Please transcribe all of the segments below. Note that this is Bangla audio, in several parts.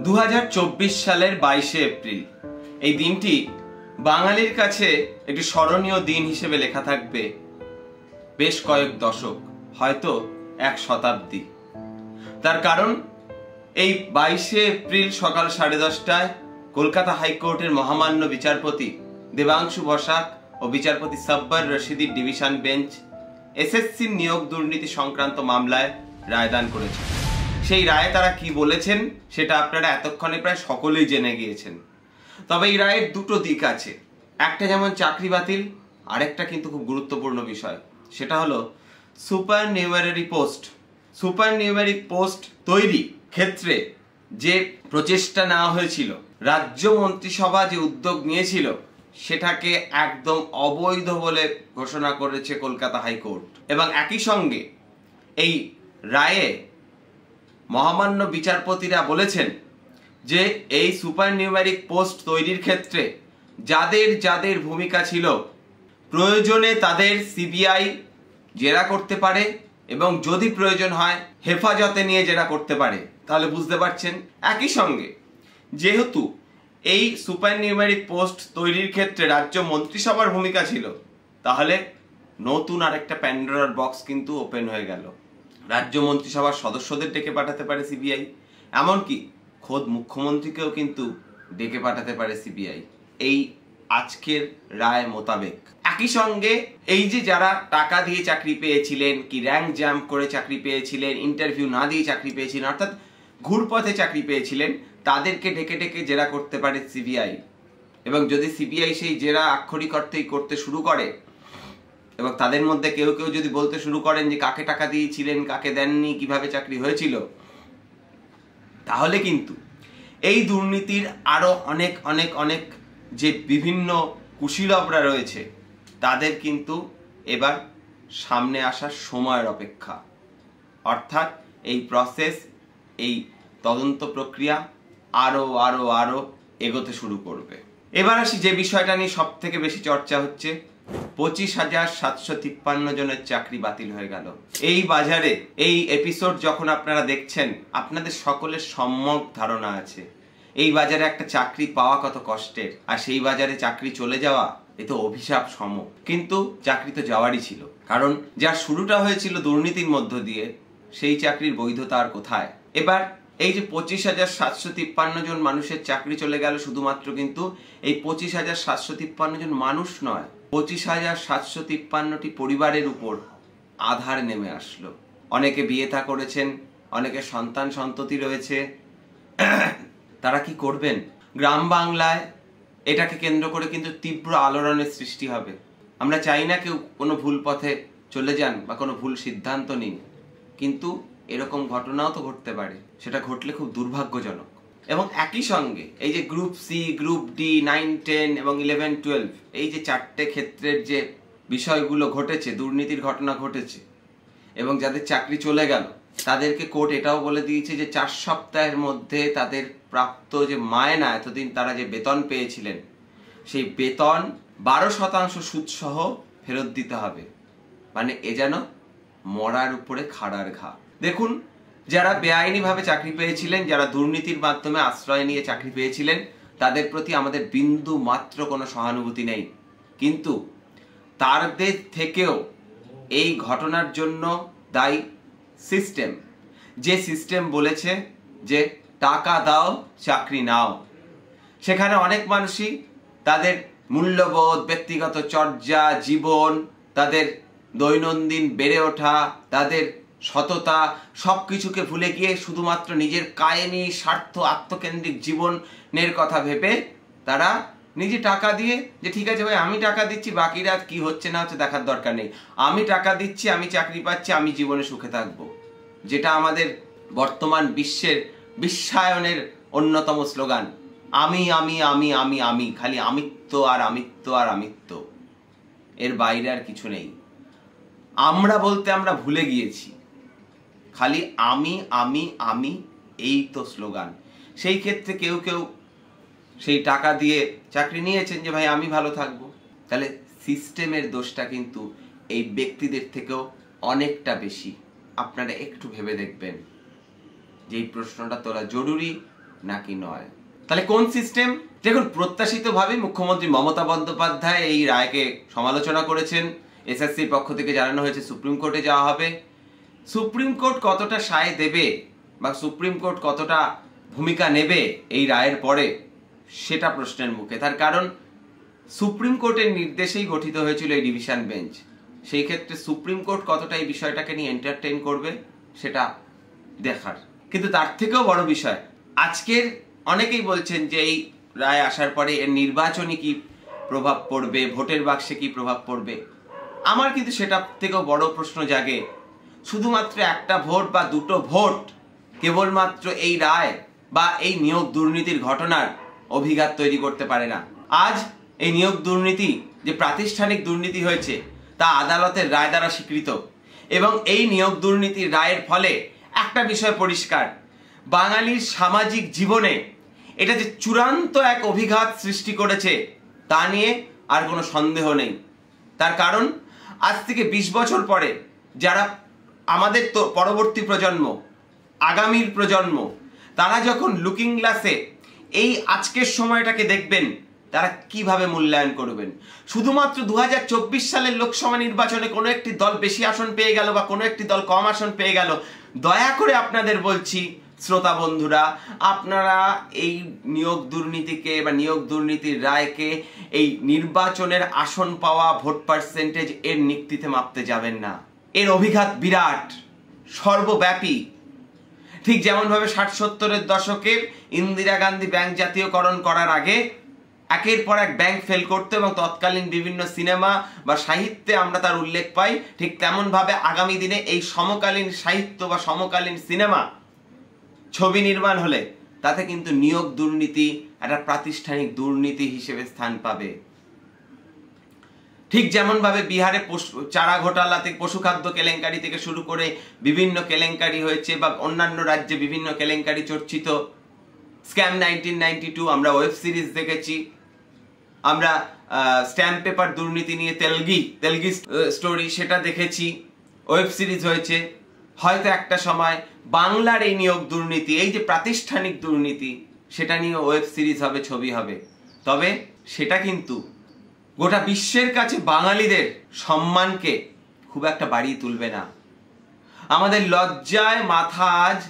2024 সালের 22শে এপ্রিল এই দিনটি বাঙালির কাছে একটি স্মরণীয় দিন হিসেবে লেখা থাকবে বেশ কয়েক দশক, হয়তো এক শতাব্দী। তার কারণ এই 22শে এপ্রিল সকাল 10:30টায় কলকাতা হাইকোর্টের মহামান্য বিচারপতি দেবাংশু বসাক ও বিচারপতি সাব্বার রশিদির ডিভিশন বেঞ্চ এসএসসির নিয়োগ দুর্নীতি সংক্রান্ত মামলায় রায়দান করেছে। সেই রায়ে তারা কি বলেছেন সেটা আপনারা এতক্ষণে প্রায় সকলেই জেনে গিয়েছেন। তবে এই রায়ের দুটো দিক আছে, একটা যেমন চাকরি বাতিল, আরেকটা কিন্তু খুব গুরুত্বপূর্ণ বিষয়, সেটা হলো সুপার নিউমেরিক পোস্ট তৈরি ক্ষেত্রে যে প্রচেষ্টা নেওয়া হয়েছিল, রাজ্য মন্ত্রিসভা যে উদ্যোগ নিয়েছিল সেটাকে একদম অবৈধ বলে ঘোষণা করেছে কলকাতা হাইকোর্ট। এবং একই সঙ্গে এই রায়ে মহামান্য বিচারপতিরা বলেছেন যে এই সুপার নিউমেরিক পোস্ট তৈরির ক্ষেত্রে যাদের যাদের ভূমিকা ছিল, প্রয়োজনে তাদের সিবিআই জেরা করতে পারে এবং যদি প্রয়োজন হয় হেফাজতে নিয়ে জেরা করতে পারে। তাহলে বুঝতে পারছেন, একই সঙ্গে যেহেতু এই সুপার নিউমেরিক পোস্ট তৈরির ক্ষেত্রে রাজ্য মন্ত্রিসভার ভূমিকা ছিল, তাহলে নতুন আরেকটা প্যান্ডোরার বক্স কিন্তু ওপেন হয়ে গেল। রাজ্য মন্ত্রিসভার সদস্যদের ডেকে পাঠাতে পারে সিবিআই, এমনকি খোদ মুখ্যমন্ত্রীকেও কিন্তু ডেকে পাঠাতে পারে সিবিআই এই আজকের রায় মোতাবেক। একই সঙ্গে এই যে যারা টাকা দিয়ে চাকরি পেয়েছিলেন, কি র্যাঙ্ক জাম্প করে চাকরি পেয়েছিলেন, ইন্টারভিউ না দিয়ে চাকরি পেয়েছিলেন, অর্থাৎ ঘুরপথে চাকরি পেয়েছিলেন, তাদেরকে ডেকে ডেকে জেরা করতে পারে সিবিআই। এবং যদি সিবিআই সেই জেরা আক্ষরিক অর্থেই করতে শুরু করে এবং তাদের মধ্যে কেউ কেউ যদি বলতে শুরু করেন যে কাকে টাকা দিয়েছিলেন, কাকে দেননি, কিভাবে চাকরি হয়েছিল, তাহলে কিন্তু এই দুর্নীতির আরো অনেক অনেক অনেক যে বিভিন্ন কুশীলবরা রয়েছে তাদের কিন্তু এবার সামনে আসার সময়ের অপেক্ষা। অর্থাৎ এই প্রসেস, এই তদন্ত প্রক্রিয়া আরো আরো আরো এগোতে শুরু করবে। এবার আসি যে বিষয়টা নিয়ে সব থেকে বেশি চর্চা হচ্ছে, 25,753 জনের চাকরি বাতিল হয়ে গেল। এই বাজারে এই এপিসোড যখন আপনারা দেখছেন, আপনাদের সকলের সম্যক ধারণা আছে এই বাজারে একটা চাকরি পাওয়া কত কষ্টের, আর সেই বাজারে চাকরি চলে যাওয়া এ তো অভিশাপ সম। কিন্তু চাকরি তো যাওয়ারই ছিল, কারণ যার শুরুটা হয়েছিল দুর্নীতির মধ্য দিয়ে, সেই চাকরির বৈধতা আর কোথায়। এবার এই যে 25,753 জন মানুষের চাকরি চলে গেল, শুধুমাত্র কিন্তু এই 25,753 জন মানুষ নয়, 25,753টি পরিবারের উপর আধার নেমে আসলো। অনেকে বিয়ে থা করেছেন, অনেকে সন্তান সন্ততি রয়েছে, তারা কি করবেন? গ্রাম বাংলায় এটাকে কেন্দ্র করে কিন্তু তীব্র আলোড়নের সৃষ্টি হবে। আমরা চাই না কেউ কোনো ভুল পথে চলে যান বা কোনো ভুল সিদ্ধান্ত নিন, কিন্তু এরকম ঘটনাও তো ঘটতে পারে, সেটা ঘটলে খুব দুর্ভাগ্যজনক। এবং একই সঙ্গে এই যে গ্রুপ সি, গ্রুপ ডি, 9, 10 এবং 11, 12 এই যে চারটে ক্ষেত্রের যে বিষয়গুলো ঘটেছে, দুর্নীতির ঘটনা ঘটেছে এবং যাদের চাকরি চলে গেল, তাদেরকে কোর্ট এটাও বলে দিয়েছে যে 4 সপ্তাহের মধ্যে তাদের প্রাপ্ত যে মায়না, এতদিন তারা যে বেতন পেয়েছিলেন, সেই বেতন 12% সুদসহ ফেরত দিতে হবে। মানে এ যেন মরার উপরে খাড়ার ঘা। দেখুন, যারা বেআইনিভাবে চাকরি পেয়েছিলেন, যারা দুর্নীতির মাধ্যমে আশ্রয় নিয়ে চাকরি পেয়েছিলেন, তাদের প্রতি আমাদের বিন্দু মাত্র কোনো সহানুভূতি নেই। কিন্তু তাদের থেকেও এই ঘটনার জন্য দায়ী সিস্টেম, যে সিস্টেম বলেছে যে টাকা দাও চাকরি নাও। সেখানে অনেক মানুষই তাদের মূল্যবোধ, ব্যক্তিগত চর্যা, জীবন, তাদের দৈনন্দিন বেড়ে ওঠা, তাদের সততা, সব কিছুকে ভুলে গিয়ে শুধুমাত্র নিজের কায়েমি স্বার্থ, আত্মকেন্দ্রিক জীবনের কথা ভেবে তারা নিজে টাকা দিয়ে যে ঠিক আছে ভাই আমি টাকা দিচ্ছি, বাকিরা কি হচ্ছে না হচ্ছে দেখার দরকার নেই, আমি টাকা দিচ্ছি, আমি চাকরি পাচ্ছি, আমি জীবনে সুখে থাকবো, যেটা আমাদের বর্তমান বিশ্বের বিশ্বায়নের অন্যতম স্লোগান, আমি আমি আমি আমি আমি, খালি আমিত্ব আর আমিত্ব আর আমিত্ব, এর বাইরে আর কিছু নেই। আমরা বলতে আমরা ভুলে গিয়েছি, খালি আমি আমি আমি, এই তো স্লোগান। সেই ক্ষেত্রে কেউ কেউ সেই টাকা দিয়ে চাকরি নিয়েছেন যে ভাই আমি ভালো থাকবো, তাহলে সিস্টেমের দোষটা কিন্তু এই ব্যক্তিদের থেকেও অনেকটা বেশি। আপনারা একটু ভেবে দেখবেন যে এই প্রশ্নটা তোলা জরুরি নাকি নয়। তাহলে কোন সিস্টেম? দেখুন, প্রত্যাশিতভাবে মুখ্যমন্ত্রী মমতা বন্দ্যোপাধ্যায় এই রায়কে সমালোচনা করেছেন। এসএসসির পক্ষ থেকে জানানো হয়েছে সুপ্রিম কোর্টে যাওয়া হবে। সুপ্রিম কোর্ট কতটা সায় দেবে বা সুপ্রিম কোর্ট কতটা ভূমিকা নেবে এই রায়ের পরে, সেটা প্রশ্নের মুখে। তার কারণ সুপ্রিম কোর্টের নির্দেশেই গঠিত হয়েছিল এই ডিভিশন বেঞ্চ। সেই ক্ষেত্রে সুপ্রিম কোর্ট কতটা এই বিষয়টাকে নিয়ে এন্টারটেইন করবে সেটা দেখার। কিন্তু তার থেকেও বড় বিষয়, আজকের অনেকেই বলছেন যে এই রায় আসার পরে এর নির্বাচনী কি প্রভাব পড়বে, ভোটের বাক্সে কি প্রভাব পড়বে। আমার কিন্তু সেটা থেকেও বড় প্রশ্ন জাগে, শুধুমাত্র একটা ভোট বা দুটো ভোট কেবলমাত্র এই রায় বা এই নিয়োগ দুর্নীতির ঘটনার অভিঘাত তৈরি করতে পারে না। আজ এই নিয়োগ দুর্নীতি যে প্রাতিষ্ঠানিক দুর্নীতি হয়েছে তা আদালতের রায় দ্বারা স্বীকৃত, এবং এই নিয়োগ দুর্নীতির রায়ের ফলে একটা বিষয় পরিষ্কার, বাঙালির সামাজিক জীবনে এটা যে চূড়ান্ত এক অভিঘাত সৃষ্টি করেছে তা নিয়ে আর কোনো সন্দেহ নেই। তার কারণ আজ থেকে 20 বছর পরে যারা আমাদের তো পরবর্তী প্রজন্ম, আগামীর প্রজন্ম, তারা যখন লুকিং গ্লাসে এই আজকের সময়টাকে দেখবেন, তারা কিভাবে মূল্যায়ন করবেন। শুধুমাত্র 2024 সালের লোকসভা নির্বাচনে কোনো একটি দল বেশি আসন পেয়ে গেল বা কোনো একটি দল কম আসন পেয়ে গেল, দয়া করে আপনাদের বলছি শ্রোতা বন্ধুরা, আপনারা এই নিয়োগ দুর্নীতিকে বা নিয়োগ দুর্নীতির রায়কে এই নির্বাচনের আসন পাওয়া, ভোট পার্সেন্টেজ এর নিক্তিতে মাপতে যাবেন না। এর অভিঘাত বিরাট, সর্বব্যাপী। ঠিক যেমনভাবে 60-70-এর দশকে ইন্দিরা গান্ধী ব্যাংক জাতীয়করণ করার আগে একের পর এক ব্যাংক ফেল করতে এবং তৎকালীন বিভিন্ন সিনেমা বা সাহিত্যে আমরা তার উল্লেখ পাই, ঠিক তেমন ভাবে আগামী দিনে এই সমকালীন সাহিত্য বা সমকালীন সিনেমা ছবি নির্মাণ হলে তাতে কিন্তু নিয়োগ দুর্নীতি একটা প্রাতিষ্ঠানিক দুর্নীতি হিসেবে স্থান পাবে। ঠিক যেমন ভাবে বিহারে চারা ঘোটালা থেকে, পশুখাদ্য কেলেঙ্কারি থেকে শুরু করে বিভিন্ন কেলেঙ্কারি হয়েছে, বা অন্যান্য রাজ্যে বিভিন্ন কেলেঙ্কারি চর্চিত। স্ক্যাম 1992 আমরা ওয়েব সিরিজ দেখেছি, আমরা স্ট্যাম্প পেপার দুর্নীতি নিয়ে তেলগি স্টোরি সেটা দেখেছি, ওয়েব সিরিজ হয়েছে। হয়তো একটা সময় বাংলার এই নিয়োগ দুর্নীতি, এই যে প্রাতিষ্ঠানিক দুর্নীতি, সেটা নিয়ে ওয়েব সিরিজ হবে, ছবি হবে। তবে সেটা কিন্তু গোটা বিশ্বের কাছে বাঙালিদের সম্মানকে খুব একটা বাড়িয়ে তুলবে না। আমাদের লজ্জায় মাথা আজ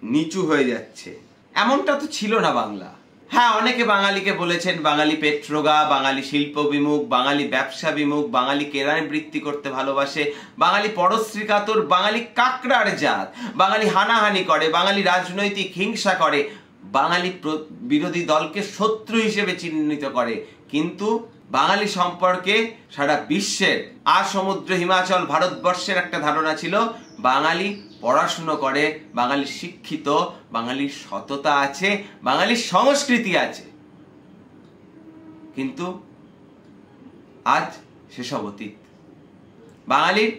নিচু হয়ে যাচ্ছে। এমনটা তো ছিল না বাংলা। হ্যাঁ, অনেকে বাঙালিকে বলেছেন বাঙালি পেট্রোগা, বাঙালি শিল্প বিমুখ, বাঙালি ব্যবসা বিমুখ, বাঙালি কেরানি বৃত্তি করতে ভালোবাসে, বাঙালি পরশ্রী কাতর, বাঙালি কাকড়ার জাত, বাঙালি হানাহানি করে, বাঙালি রাজনৈতিক হিংসা করে, বাঙালি বিরোধী দলকে শত্রু হিসেবে চিহ্নিত করে। কিন্তু বাঙালি সম্পর্কে সারা বিশ্বের সমুদ্র হিমাচল ভারতবর্ষের একটা ধারণা ছিল, বাঙালি পড়াশুনো করে, বাঙালি শিক্ষিত, বাঙালির সততা আছে, বাঙালির সংস্কৃতি আছে। কিন্তু আজ সেসব অতীত। বাঙালির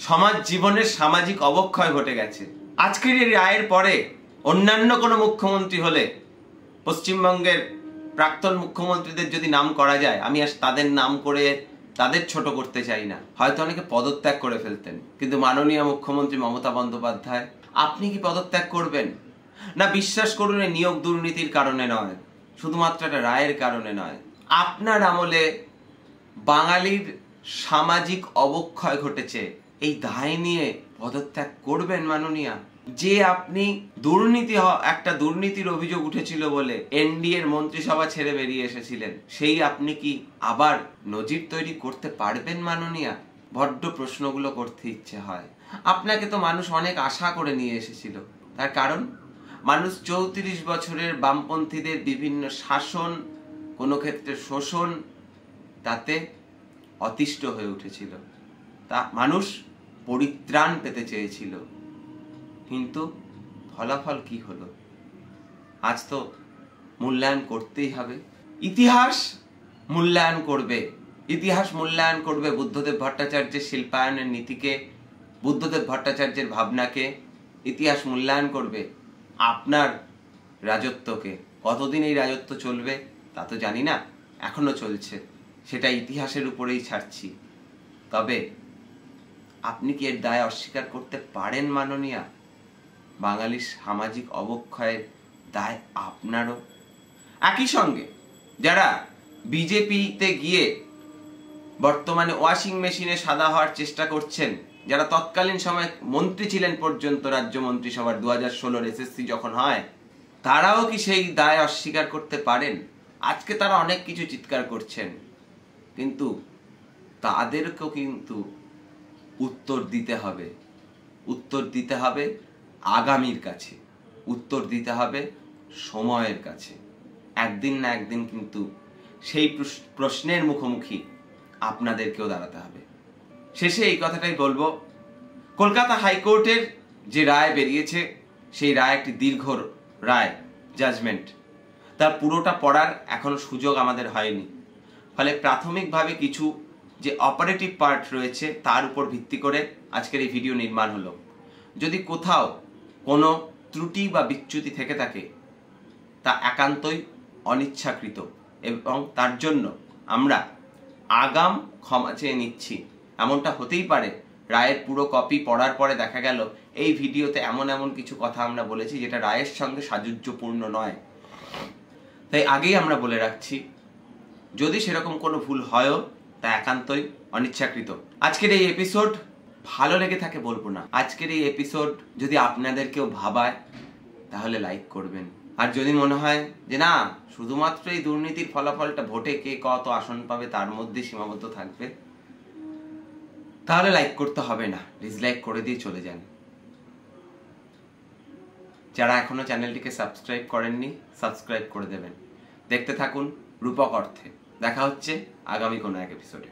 সমাজ জীবনের সামাজিক অবক্ষয় ঘটে গেছে। আজকের এই রায়ের পরে অন্যান্য কোনো মুখ্যমন্ত্রী হলে, পশ্চিমবঙ্গের প্রাক্তন মুখ্যমন্ত্রীদের যদি নাম করা যায়, আমি আজ তাদের নাম করে তাদের ছোট করতে চাই না, হয়তো অনেকে পদত্যাগ করে ফেলতেন। কিন্তু মাননীয় মুখ্যমন্ত্রী মমতা বন্দ্যোপাধ্যায়, আপনি কি পদত্যাগ করবেন না? বিশ্বাস করুন, এই নিয়োগ দুর্নীতির কারণে নয়, শুধুমাত্র একটা রায়ের কারণে নয়, আপনার আমলে বাঙালির সামাজিক অবক্ষয় ঘটেছে, এই দায় নিয়ে পদত্যাগ করবেন মাননীয়া? যে আপনি একটা দুর্নীতির অভিযোগ উঠেছিল বলে এনডিএর মন্ত্রিসভা ছেড়ে বেরিয়ে এসেছিলেন, সেই আপনি কি আবার নজির তৈরি করতে পারবেন মাননীয়া? বড্ড প্রশ্নগুলো করতে ইচ্ছে হয়। আপনাকে তো মানুষ অনেক আশা করে নিয়ে এসেছিল। তার কারণ মানুষ 34 বছরের বামপন্থীদের বিভিন্ন শাসন, কোনো ক্ষেত্রে শোষণ, তাতে অতিষ্ঠ হয়ে উঠেছিল। তা মানুষ পরিত্রাণ পেতে চেয়েছিল। কিন্তু ফলাফল কি হলো? আজ তো মূল্যায়ন করতেই হবে। ইতিহাস মূল্যায়ন করবে। ইতিহাস মূল্যায়ন করবে বুদ্ধদেব ভট্টাচার্যের শিল্পায়নের নীতিকে, বুদ্ধদেব ভট্টাচার্যের ভাবনাকে। ইতিহাস মূল্যায়ন করবে আপনার রাজত্বকে। কতদিন এই রাজত্ব চলবে তা তো জানি না, এখনো চলছে, সেটা ইতিহাসের উপরেই ছাড়ছি। তবে আপনি কি এর দায় অস্বীকার করতে পারেন মাননীয়া? বাঙালির সামাজিক অবক্ষয়ের দায় আপনারও। একই সঙ্গে যারা বিজেপিতে গিয়ে বর্তমানে ওয়াশিং মেশিনে সাদা হওয়ার চেষ্টা করছেন, যারা তৎকালীন সময় মন্ত্রী ছিলেন পর্যন্ত রাজ্য মন্ত্রিসভার 2016 SSC যখন হয়, তারাও কি সেই দায় অস্বীকার করতে পারেন? আজকে তারা অনেক কিছু চিৎকার করছেন, কিন্তু তাদেরকেও কিন্তু উত্তর দিতে হবে। উত্তর দিতে হবে আগামীর কাছে, উত্তর দিতে হবে সময়ের কাছে। একদিন না একদিন কিন্তু সেই প্রশ্নের মুখোমুখি আপনাদেরকেও দাঁড়াতে হবে। শেষে এই কথাটাই বলবো, কলকাতা হাইকোর্টের যে রায় বেরিয়েছে, সেই রায় একটি দীর্ঘ রায়, জাজমেন্ট, তার পুরোটা পড়ার এখনো সুযোগ আমাদের হয়নি। ফলে প্রাথমিকভাবে কিছু যে অপারেটিভ পার্ট রয়েছে তার উপর ভিত্তি করে আজকের এই ভিডিও নির্মাণ হলো। যদি কোথাও কোনো ত্রুটি বা বিচ্যুতি থেকে থাকে, তা একান্তই অনিচ্ছাকৃত এবং তার জন্য আমরা আগাম ক্ষমা চেয়ে নিচ্ছি। এমনটা হতেই পারে রায়ের পুরো কপি পড়ার পরে দেখা গেল এই ভিডিওতে এমন এমন কিছু কথা আমরা বলেছি যেটা রায়ের সঙ্গে সাযুজ্যপূর্ণ নয়। তাই আগেই আমরা বলে রাখছি, যদি সেরকম কোনো ভুল হয়ও তা একান্তই অনিচ্ছাকৃত। আজকের এই এপিসোড ভালো লেগে থাকে বলবো না, আজকের এই এপিসোড যদি আপনাদেরকেও ভাবায় তাহলে লাইক করবেন। আর যদি মনে হয় যে না, শুধুমাত্র এই দুর্নীতির ফলাফলটা ভোটে কে কত আসন পাবে তার মধ্যে সীমাবদ্ধ থাকবে, তাহলে লাইক করতে হবে না, ডিসলাইক করে দিয়ে চলে যান। যারা এখনো চ্যানেলটিকে সাবস্ক্রাইব করেননি, সাবস্ক্রাইব করে দেবেন। দেখতে থাকুন রূপক অর্থে। দেখা হচ্ছে আগামী কোনো এক এপিসোডে।